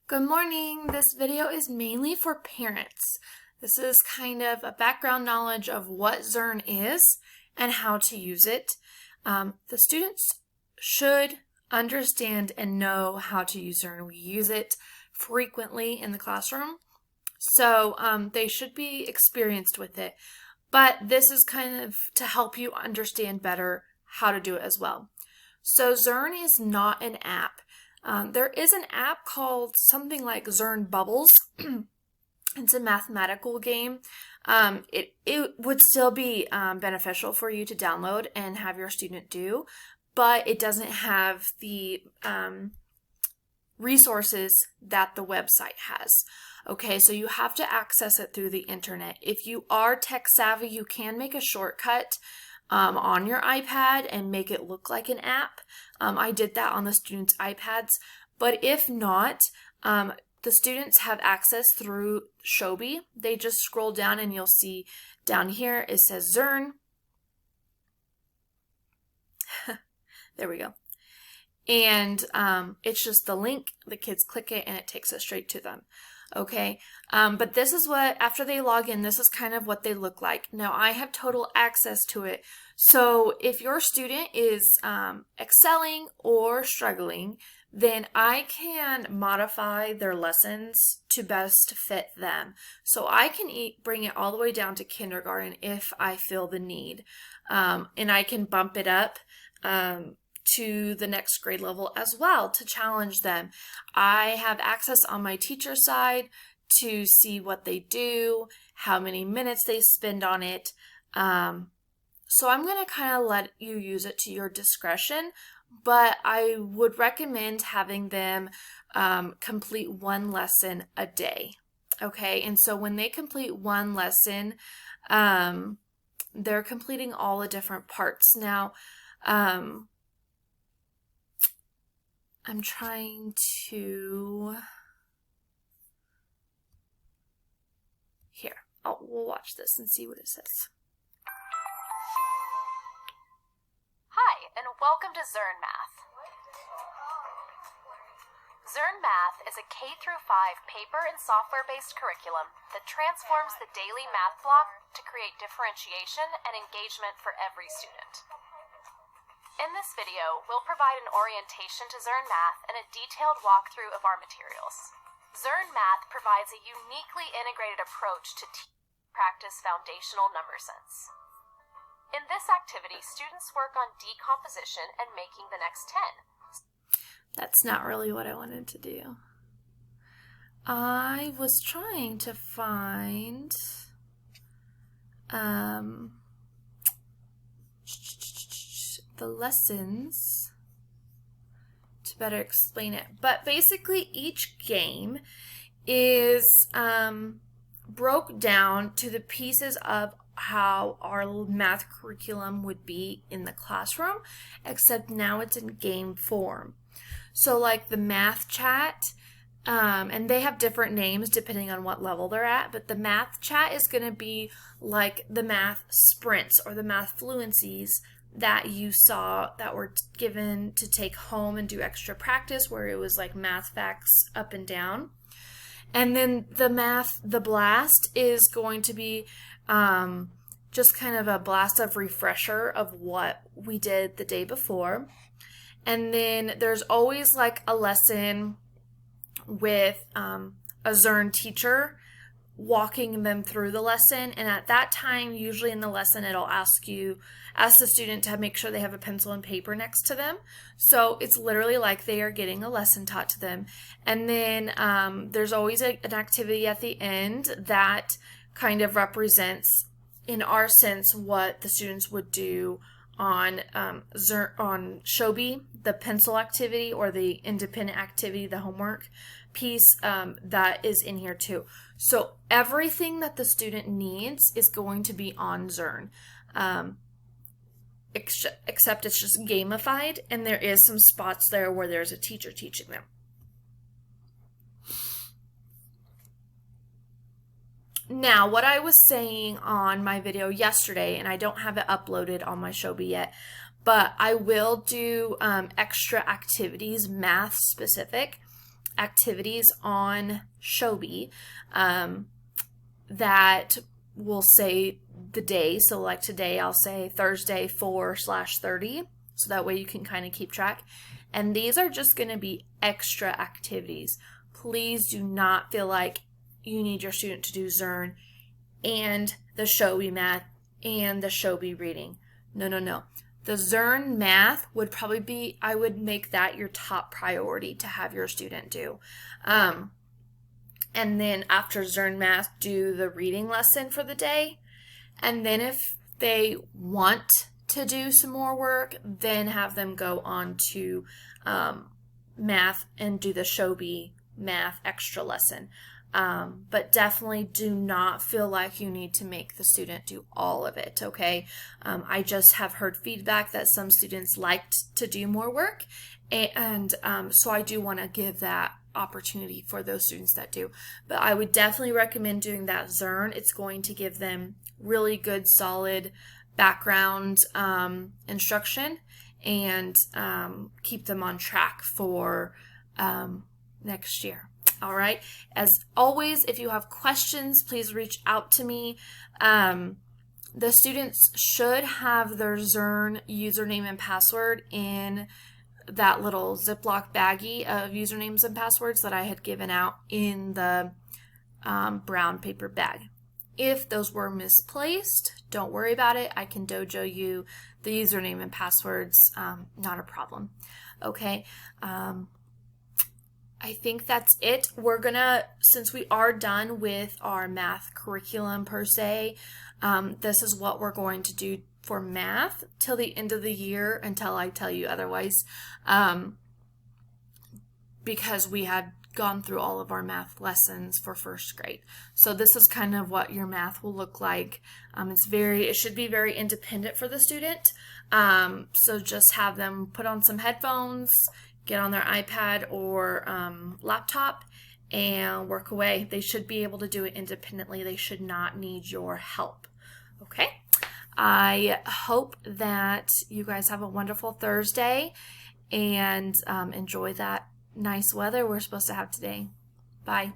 Good morning. This video is mainly for parents. This is kind of a background knowledge of what Zearn is and how to use it. The students should understand and know how to use Zearn. We use it frequently in the classroom, so they should be experienced with it. But this is kind of to help you understand better how to do it as well. So Zearn is not an app. There is an app called something like Zearn Bubbles. It's a mathematical game. It would still be beneficial for you to download and have your student do, but it doesn't have the resources that the website has. Okay, so you have to access it through the internet. If you are tech savvy, you can make a shortcut on your iPad and make it look like an app. I did that on the students' iPads, but if not, the students have access through Shobi. They just scroll down and you'll see down here it says Zearn. There we go. And it's just the link. The kids click it and it takes it straight to them. Okay, but this is what, after they log in, this is kind of what they look like. Now, I have total access to it. So if your student is excelling or struggling, then I can modify their lessons to best fit them. So I can bring it all the way down to kindergarten if I feel the need. And I can bump it up to the next grade level as well to challenge them. I have access on my teacher side to see what they do, how many minutes they spend on it. So I'm going to kind of let you use it to your discretion, but I would recommend having them complete one lesson a day. Okay, and so when they complete one lesson, they're completing all the different parts. Now, I'm trying to, here, we'll watch this and see what it says. Hi, and welcome to Zearn Math. Zearn Math is a K-5 paper and software-based curriculum that transforms the daily math block to create differentiation and engagement for every student. In this video, we'll provide an orientation to Zearn Math and a detailed walkthrough of our materials. Zearn Math provides a uniquely integrated approach to practice foundational number sense. In this activity, students work on decomposition and making the next 10. That's not really what I wanted to do. I was trying to find the lessons to better explain it. But basically each game is broke down to the pieces of how our math curriculum would be in the classroom, except now it's in game form. So like the math chat, and they have different names depending on what level they're at, but the math chat is going to be like the math sprints or the math fluencies that you saw that were given to take home and do extra practice, where it was like math facts up and down. And then the blast is going to be just kind of a blast of refresher of what we did the day before. And then there's always like a lesson with a Zearn teacher walking them through the lesson, and at that time, usually in the lesson, it'll ask the student to make sure they have a pencil and paper next to them. So it's literally like they are getting a lesson taught to them. And then there's always an activity at the end that kind of represents, in our sense, what the students would do on Shobi, the pencil activity or the independent activity, the homework piece that is in here too. So everything that the student needs is going to be on Zearn, except it's just gamified, and there is some spots there where there's a teacher teaching them. Now, what I was saying on my video yesterday, and I don't have it uploaded on my Shobi yet, but I will do extra activities, math specific, activities on Shobi that will say the day. So like today, I'll say Thursday 4/30. So that way you can kind of keep track. And these are just going to be extra activities. Please do not feel like you need your student to do Zearn and the Shobi math and the Shobi reading. No, no, no. The Zearn math would probably be, I would make that your top priority to have your student do. And then after Zearn math, do the reading lesson for the day. And then if they want to do some more work, then have them go on to math and do the Shobi math extra lesson. But definitely do not feel like you need to make the student do all of it, okay? I just have heard feedback that some students liked to do more work, and so I do want to give that opportunity for those students that do. But I would definitely recommend doing that Zearn. It's going to give them really good, solid background instruction and keep them on track for next year. All right. As always, if you have questions, please reach out to me. The students should have their Zearn username and password in that little Ziploc baggie of usernames and passwords that I had given out in the brown paper bag. If those were misplaced, don't worry about it. I can dojo you the username and passwords. Not a problem. Okay. I think that's it. We're gonna, since we are done with our math curriculum per se, this is what we're going to do for math till the end of the year until I tell you otherwise, because we had gone through all of our math lessons for first grade. So this is kind of what your math will look like. It should be very independent for the student. So just have them put on some headphones, get on their iPad or laptop and work away. They should be able to do it independently. They should not need your help. Okay? I hope that you guys have a wonderful Thursday and enjoy that nice weather we're supposed to have today. Bye.